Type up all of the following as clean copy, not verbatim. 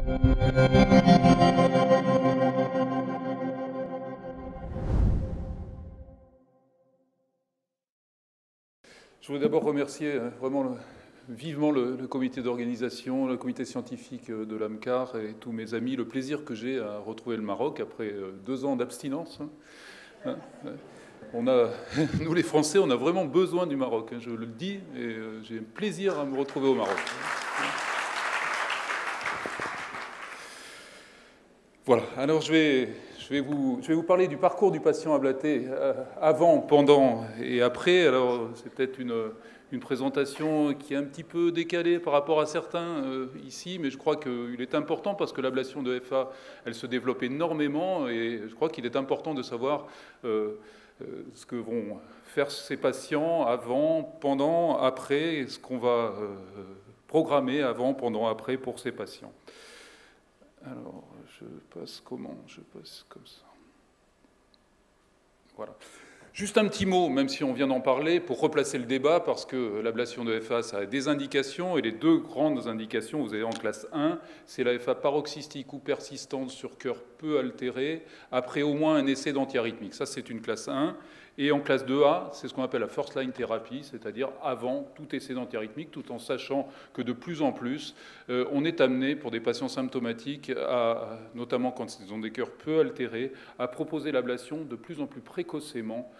Je voudrais d'abord remercier vraiment vivement le comité d'organisation, le comité scientifique de l'AMCAR et tous mes amis, le plaisir que j'ai à retrouver le Maroc après 2 ans d'abstinence. Nous les Français, on a vraiment besoin du Maroc, je le dis, et j'ai plaisir à me retrouver au Maroc. Voilà, alors je vais vous parler du parcours du patient ablaté avant, pendant et après. Alors c'est peut-être une présentation qui est un petit peu décalée par rapport à certains ici, mais je crois qu'il est important parce que l'ablation de FA, elle se développe énormément et je crois qu'il est important de savoir ce que vont faire ces patients avant, pendant, après, ce qu'on va programmer avant, pendant, après pour ces patients. Alors, je passe comment? Je passe comme ça. Voilà. Juste un petit mot, même si on vient d'en parler, pour replacer le débat, parce que l'ablation de FA, ça a des indications, et les 2 grandes indications, vous avez en classe 1, c'est la FA paroxystique ou persistante sur cœur peu altéré, après au moins un essai d'antiarythmique. Ça, c'est une classe 1. Et en classe 2A, c'est ce qu'on appelle la first line thérapie, c'est-à-dire avant tout essai d'antiarythmique, tout en sachant que de plus en plus, on est amené, pour des patients symptomatiques, notamment quand ils ont des cœurs peu altérés, à proposer l'ablation de plus en plus précocement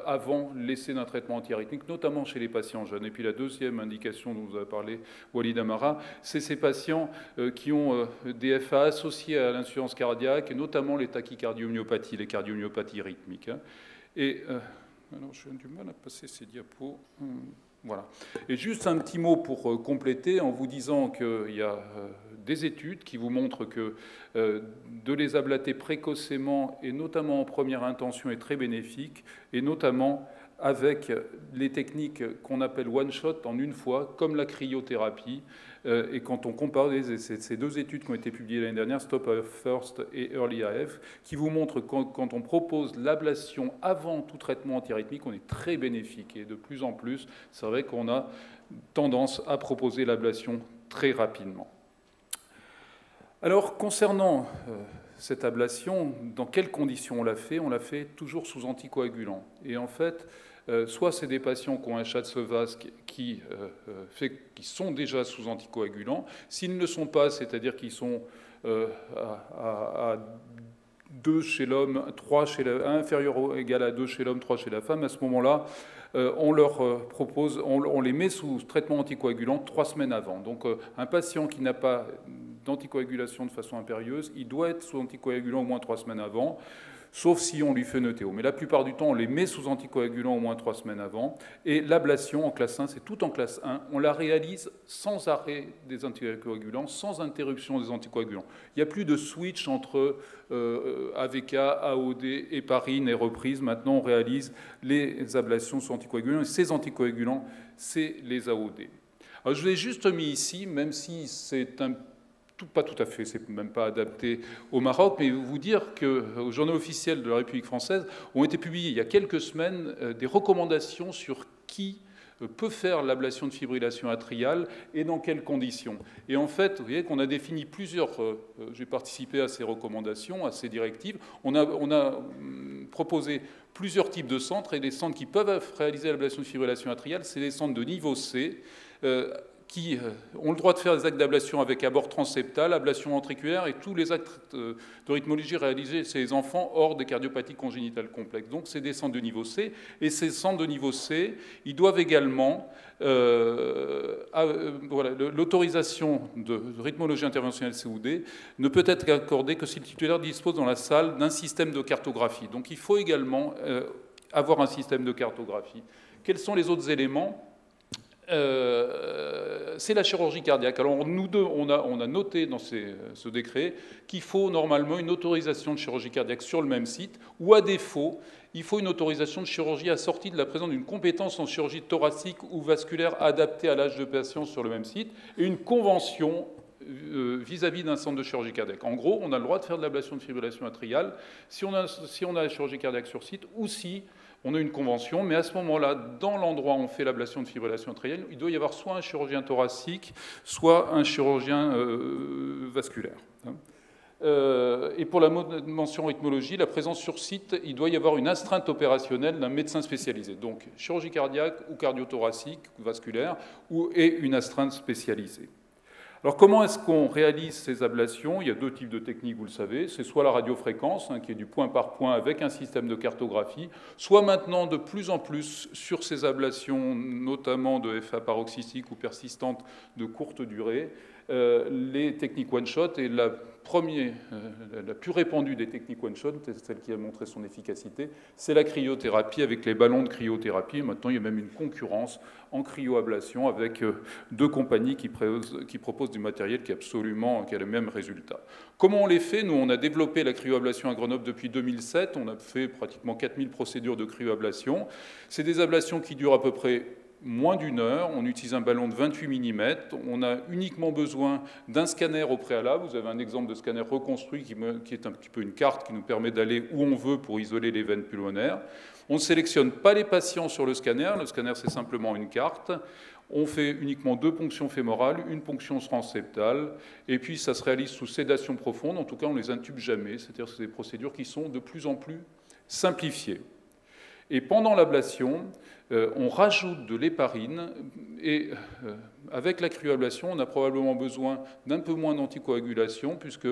avant l'essai d'un traitement antiarythmique, notamment chez les patients jeunes. Et puis la deuxième indication dont vous avez parlé, Walid Amara, c'est ces patients qui ont des FA associés à l'insuffisance cardiaque, et notamment les tachycardiomyopathies, les cardiomyopathies rythmiques. Et alors j'ai du mal à passer ces diapos. Voilà. Et juste un petit mot pour compléter en vous disant qu'il y a des études qui vous montrent que de les ablater précocement et notamment en première intention est très bénéfique, et notamment avec les techniques qu'on appelle one-shot en une fois, comme la cryothérapie. Et quand on compare ces 2 études qui ont été publiées l'année dernière, Stop AF First et Early AF, qui vous montrent que quand on propose l'ablation avant tout traitement antiarythmique, on est très bénéfique. Et de plus en plus, c'est vrai qu'on a tendance à proposer l'ablation très rapidement. Alors, concernant cette ablation, dans quelles conditions on l'a fait? On l'a fait toujours sous anticoagulant. Et en fait, soit c'est des patients qui ont un Schatz-Vask qui sont déjà sous anticoagulants. S'ils ne le sont pas, c'est-à-dire qu'ils sont à 2 chez l'homme, 3 chez la, inférieur ou égal à 2 chez l'homme, 3 chez la femme, à ce moment-là, on leur propose, on les met sous traitement anticoagulant 3 semaines avant. Donc un patient qui n'a pas d'anticoagulation de façon impérieuse, il doit être sous anticoagulant au moins 3 semaines avant, sauf si on lui fait une ETO. Mais la plupart du temps, on les met sous anticoagulant au moins 3 semaines avant. Et l'ablation en classe 1, c'est tout en classe 1. On la réalise sans arrêt des anticoagulants, sans interruption des anticoagulants. Il n'y a plus de switch entre AVK, AOD, héparine et reprise. Maintenant, on réalise les ablations sous anticoagulants. Et ces anticoagulants, c'est les AOD. Alors, je vous ai juste mis ici, même si c'est pas tout à fait, c'est même pas adapté au Maroc, mais vous dire qu'au journal officiel de la République française ont été publiées il y a quelques semaines des recommandations sur qui peut faire l'ablation de fibrillation atriale et dans quelles conditions. Et en fait, vous voyez qu'on a défini plusieurs, j'ai participé à ces recommandations, à ces directives, on a proposé plusieurs types de centres, et les centres qui peuvent réaliser l'ablation de fibrillation atriale, c'est les centres de niveau C, qui ont le droit de faire des actes d'ablation avec abord transseptal, ablation ventriculaire et tous les actes de rythmologie réalisés chez les enfants hors des cardiopathies congénitales complexes. Donc c'est des centres de niveau C. Et ces centres de niveau C, ils doivent également... l'autorisation de rythmologie interventionnelle COD ne peut être accordée que si le titulaire dispose dans la salle d'un système de cartographie. Donc il faut également avoir un système de cartographie. Quels sont les autres éléments ? C'est la chirurgie cardiaque. Alors nous deux, on a noté dans ce décret qu'il faut normalement une autorisation de chirurgie cardiaque sur le même site, ou à défaut, il faut une autorisation de chirurgie assortie de la présence d'une compétence en chirurgie thoracique ou vasculaire adaptée à l'âge de patient sur le même site, et une convention vis-à-vis d'un centre de chirurgie cardiaque. En gros, on a le droit de faire de l'ablation de fibrillation atriale si on a la chirurgie cardiaque sur site, ou si on a une convention, mais à ce moment-là, dans l'endroit où on fait l'ablation de fibrillation atriale, il doit y avoir soit un chirurgien thoracique, soit un chirurgien vasculaire. Et pour la mention rythmologie, la présence sur site, il doit y avoir une astreinte opérationnelle d'un médecin spécialisé, donc chirurgie cardiaque ou cardiothoracique, vasculaire, et une astreinte spécialisée. Alors comment est-ce qu'on réalise ces ablations? Il y a deux types de techniques, vous le savez. C'est soit la radiofréquence, qui est du point par point avec un système de cartographie, soit maintenant de plus en plus sur ces ablations, notamment de FA paroxystique ou persistante de courte durée, les techniques one-shot. Et la plus répandue des techniques one-shot, celle qui a montré son efficacité, c'est la cryothérapie avec les ballons de cryothérapie. Maintenant, il y a même une concurrence en cryoablation avec deux compagnies qui proposent du matériel qui a le même résultat. Comment on les fait? Nous, on a développé la cryoablation à Grenoble depuis 2007. On a fait pratiquement 4000 procédures de cryoablation. C'est des ablations qui durent à peu près moins d'une heure. On utilise un ballon de 28 mm. On a uniquement besoin d'un scanner au préalable. Vous avez un exemple de scanner reconstruit qui est un petit peu une carte qui nous permet d'aller où on veut pour isoler les veines pulmonaires. On ne sélectionne pas les patients sur le scanner. Le scanner, c'est simplement une carte. On fait uniquement 2 ponctions fémorales, une ponction transseptale, et puis ça se réalise sous sédation profonde. En tout cas, on ne les intube jamais. C'est-à-dire que c'est des procédures qui sont de plus en plus simplifiées. Et pendant l'ablation, on rajoute de l'héparine, et avec la cryoablation, on a probablement besoin d'un peu moins d'anticoagulation, puisque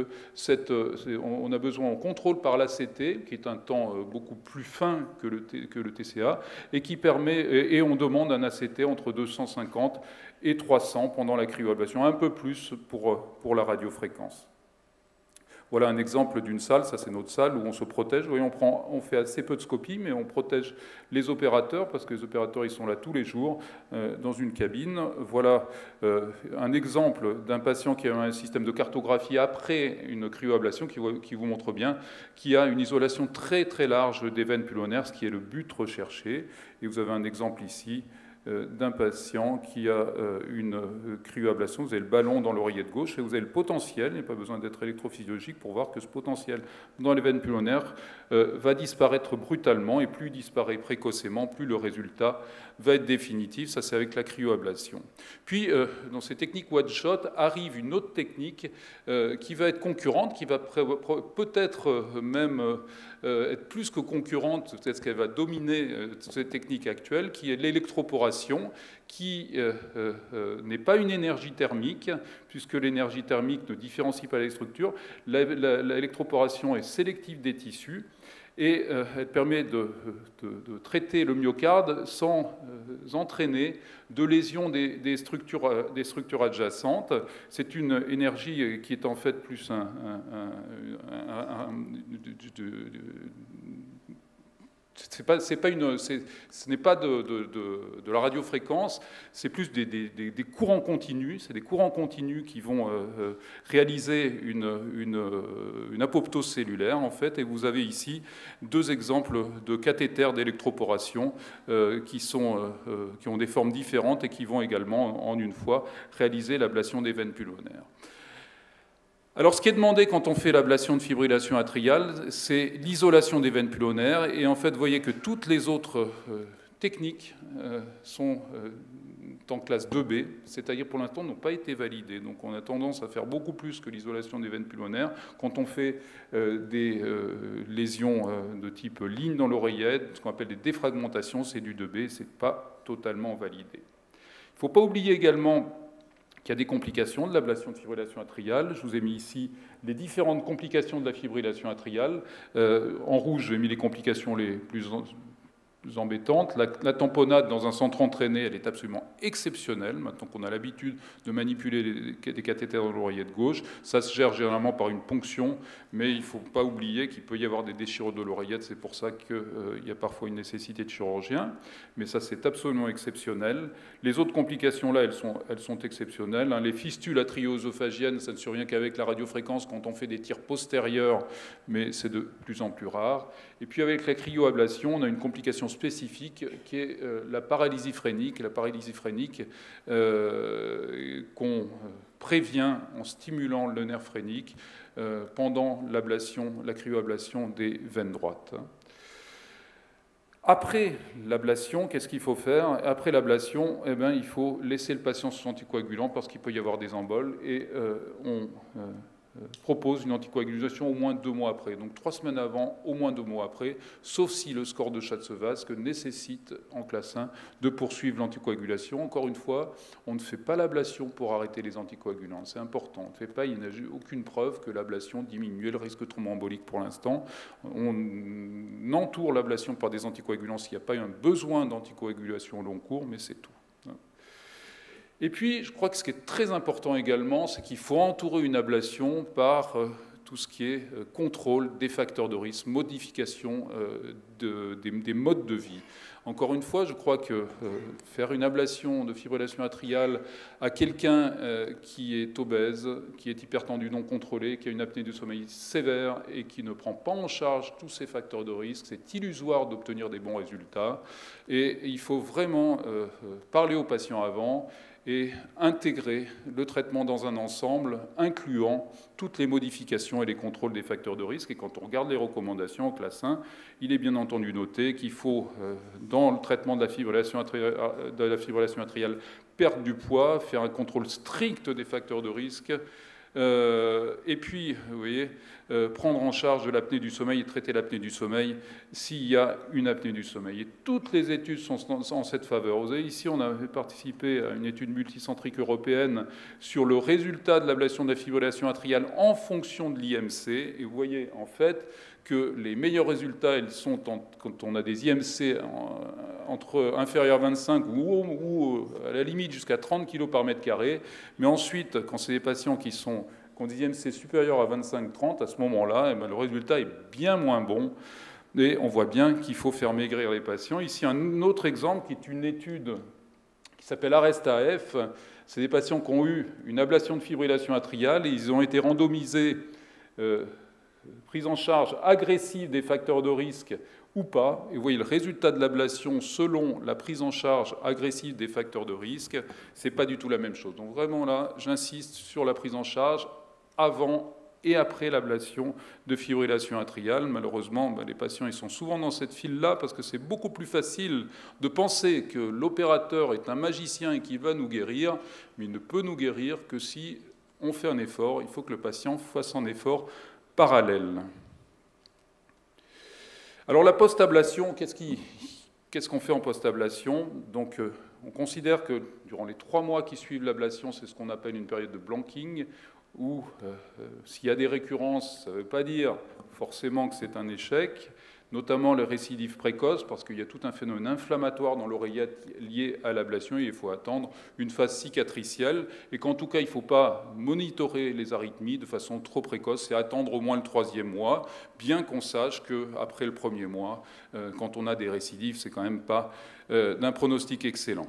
on a besoin, on contrôle par l'ACT, qui est un temps beaucoup plus fin que le TCA, et qui permet, et on demande un ACT entre 250 et 300 pendant la cryoablation, un peu plus pour la radiofréquence. Voilà un exemple d'une salle, ça c'est notre salle où on se protège. Vous voyez, on fait assez peu de scopies, mais on protège les opérateurs, parce que les opérateurs ils sont là tous les jours dans une cabine. Voilà un exemple d'un patient qui a un système de cartographie après une cryoablation qui vous montre bien qu'il y a une isolation très très large des veines pulmonaires, ce qui est le but recherché. Et vous avez un exemple ici d'un patient qui a une cryoablation. Vous avez le ballon dans l'oreillette gauche et vous avez le potentiel, il n'y a pas besoin d'être électrophysiologique pour voir que ce potentiel dans les veines pulmonaires va disparaître brutalement, et plus il disparaît précocement, plus le résultat va être définitif. Ça, c'est avec la cryoablation. Puis, dans ces techniques one-shot, arrive une autre technique qui va être concurrente, qui va peut-être même être plus que concurrente, peut-être qu'elle va dominer ces techniques actuelles, qui est l'électroporation, qui n'est pas une énergie thermique, puisque l'énergie thermique ne différencie pas les structures. L'électroporation est sélective des tissus, et elle permet de traiter le myocarde sans entraîner de lésions des structures adjacentes. C'est une énergie qui est en fait plus ce n'est pas de la radiofréquence, c'est plus des courants continus. C'est des courants continus qui vont réaliser une apoptose cellulaire, en fait. Et vous avez ici 2 exemples de cathéters d'électroporation qui ont des formes différentes et qui vont également, en une fois, réaliser l'ablation des veines pulmonaires. Alors, ce qui est demandé quand on fait l'ablation de fibrillation atriale, c'est l'isolation des veines pulmonaires. Et en fait, vous voyez que toutes les autres techniques sont en classe 2B, c'est-à-dire pour l'instant n'ont pas été validées. Donc on a tendance à faire beaucoup plus que l'isolation des veines pulmonaires. Quand on fait des lésions de type ligne dans l'oreillette, ce qu'on appelle des défragmentations, c'est du 2B, c'est pas totalement validé. Il ne faut pas oublier également qu'il y a des complications de l'ablation de fibrillation atriale. Je vous ai mis ici les différentes complications de la fibrillation atriale. En rouge, j'ai mis les complications les plus embêtante. La tamponnade dans un centre entraîné, elle est absolument exceptionnelle. Maintenant qu'on a l'habitude de manipuler des cathéters dans l'oreillette gauche, ça se gère généralement par une ponction, mais il ne faut pas oublier qu'il peut y avoir des déchirures de l'oreillette. C'est pour ça qu'il y a parfois une nécessité de chirurgien, mais ça, c'est absolument exceptionnel. Les autres complications, là, elles sont exceptionnelles. Les fistules atrioœsophagiennes, ça ne survient qu'avec la radiofréquence quand on fait des tirs postérieurs, mais c'est de plus en plus rare. Et puis avec la cryoablation, on a une complication spécifique qui est la paralysie phrénique. La paralysie phrénique qu'on prévient en stimulant le nerf phrénique pendant l'ablation, la cryoablation des veines droites. Après l'ablation, qu'est-ce qu'il faut faire? Après l'ablation, eh bien, il faut laisser le patient sous anticoagulant parce qu'il peut y avoir des emboles, et on propose une anticoagulation au moins 2 mois après. Donc 3 semaines avant, au moins 2 mois après, sauf si le score de Schatzewask nécessite en classe 1 de poursuivre l'anticoagulation. Encore une fois, on ne fait pas l'ablation pour arrêter les anticoagulants, c'est important. On ne fait pas, il n'y a aucune preuve que l'ablation diminuait le risque thromboembolique pour l'instant. On entoure l'ablation par des anticoagulants s'il n'y a pas un besoin d'anticoagulation au long cours, mais c'est tout. Et puis, je crois que ce qui est très important également, c'est qu'il faut entourer une ablation par tout ce qui est contrôle des facteurs de risque, modification des modes de vie. Encore une fois, je crois que faire une ablation de fibrillation atriale à quelqu'un qui est obèse, qui est hypertendu non contrôlé, qui a une apnée du sommeil sévère et qui ne prend pas en charge tous ces facteurs de risque, c'est illusoire d'obtenir des bons résultats. Et il faut vraiment parler aux patients avant et intégrer le traitement dans un ensemble, incluant toutes les modifications et les contrôles des facteurs de risque. Et quand on regarde les recommandations en classe 1, il est bien entendu noté qu'il faut, dans le traitement de la fibrillation atriale, perdre du poids, faire un contrôle strict des facteurs de risque, et puis, vous voyez, prendre en charge de l'apnée du sommeil et traiter l'apnée du sommeil s'il y a une apnée du sommeil. Et toutes les études sont en cette faveur. Vous voyez, ici, on avait participé à une étude multicentrique européenne sur le résultat de l'ablation de la fibrillation atriale en fonction de l'IMC. Et vous voyez, en fait, que les meilleurs résultats, ils sont quand on a des IMC entre inférieurs à 25 ou à la limite jusqu'à 30 kg par mètre carré. Mais ensuite, quand c'est des patients qui ont des IMC supérieurs à 25-30, à ce moment-là, le résultat est bien moins bon. Et on voit bien qu'il faut faire maigrir les patients. Ici, un autre exemple qui est une étude qui s'appelle ARREST-AF. C'est des patients qui ont eu une ablation de fibrillation atriale et ils ont été randomisés prise en charge agressive des facteurs de risque ou pas. Et vous voyez le résultat de l'ablation selon la prise en charge agressive des facteurs de risque, ce n'est pas du tout la même chose. Donc vraiment là, j'insiste sur la prise en charge avant et après l'ablation de fibrillation atriale. Malheureusement, les patients ils sont souvent dans cette file-là parce que c'est beaucoup plus facile de penser que l'opérateur est un magicien et qu'il va nous guérir, mais il ne peut nous guérir que si on fait un effort. Il faut que le patient fasse un effort parallèle. Alors la post-ablation, qu'est-ce qu'on fait en post-ablation? Donc on considère que durant les 3 mois qui suivent l'ablation, c'est ce qu'on appelle une période de blanking, où s'il y a des récurrences, ça ne veut pas dire forcément que c'est un échec, notamment les récidives précoces, parce qu'il y a tout un phénomène inflammatoire dans l'oreillette lié à l'ablation, et il faut attendre une phase cicatricielle, et qu'en tout cas, il ne faut pas monitorer les arythmies de façon trop précoce, et attendre au moins le 3e mois, bien qu'on sache qu'après le 1er mois, quand on a des récidives, c'est quand même pas d'un pronostic excellent.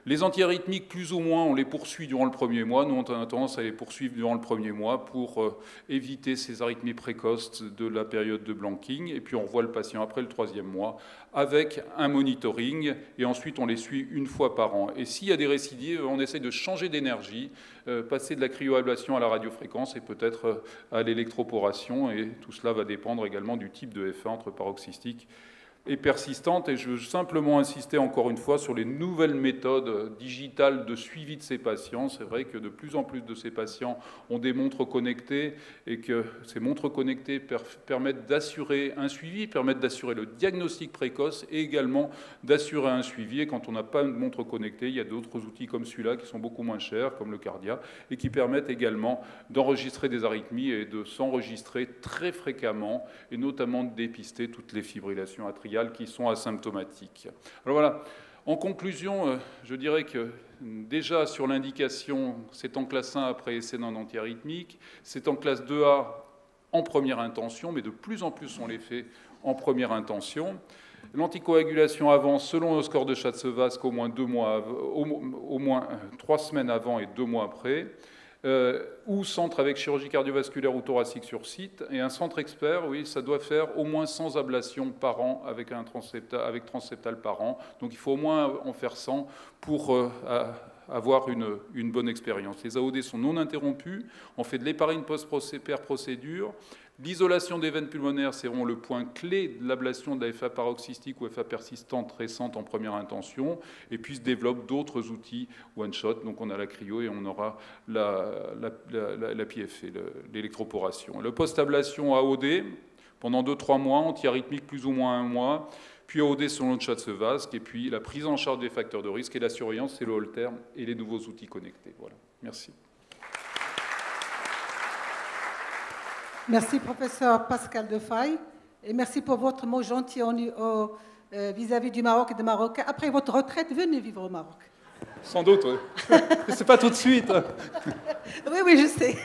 Les antiarythmiques, plus ou moins, on les poursuit durant le 1er mois. Nous, on a tendance à les poursuivre durant le 1er mois pour éviter ces arythmies précoces de la période de blanking. Et puis, on revoit le patient après le 3e mois avec un monitoring. Et ensuite, on les suit une fois par an. Et s'il y a des récidives, on essaie de changer d'énergie, passer de la cryoablation à la radiofréquence et peut-être à l'électroporation. Et tout cela va dépendre également du type de F1 entre paroxystique et persistante, et je veux simplement insister encore une fois sur les nouvelles méthodes digitales de suivi de ces patients. C'est vrai que de plus en plus de ces patients ont des montres connectées et que ces montres connectées permettent d'assurer un suivi, permettent d'assurer le diagnostic précoce et également d'assurer un suivi. Et quand on n'a pas de montre connectée, il y a d'autres outils comme celui-là qui sont beaucoup moins chers, comme le Cardia, et qui permettent également d'enregistrer des arythmies et de s'enregistrer très fréquemment, et notamment de dépister toutes les fibrillations atriales qui sont asymptomatiques. Alors voilà, en conclusion, je dirais que déjà sur l'indication, c'est en classe 1 après essai d'un antiarythmique, c'est en classe 2A en première intention, mais de plus en plus on les fait en première intention. L'anticoagulation avant, selon le score de Schatzewask, au moins 3 semaines avant et 2 mois après. Ou centre avec chirurgie cardiovasculaire ou thoracique sur site, et un centre expert, oui, ça doit faire au moins 100 ablations par an avec transseptal par an, donc il faut au moins en faire 100 pour avoir une bonne expérience. Les AOD sont non interrompus, on fait de l'héparine post-procédure, L'isolation des veines pulmonaires, c'est vraiment le point clé de l'ablation de la FA paroxystique ou FA persistante récente en première intention. Et puis se développent d'autres outils one-shot. Donc on a la cryo et on aura la PFA, l'électroporation. Le post-ablation AOD, pendant 2-3 mois, antiarythmique plus ou moins 1 mois, puis AOD selon le Chatsevasc, et puis la prise en charge des facteurs de risque et la surveillance, c'est le Holter et les nouveaux outils connectés. Voilà. Merci. Merci, professeur Pascal Defaille, et merci pour votre mot gentil vis-à-vis du Maroc et des Marocains. Après votre retraite, venez vivre au Maroc. Sans doute, oui. Mais c'est pas tout de suite. Oui, je sais.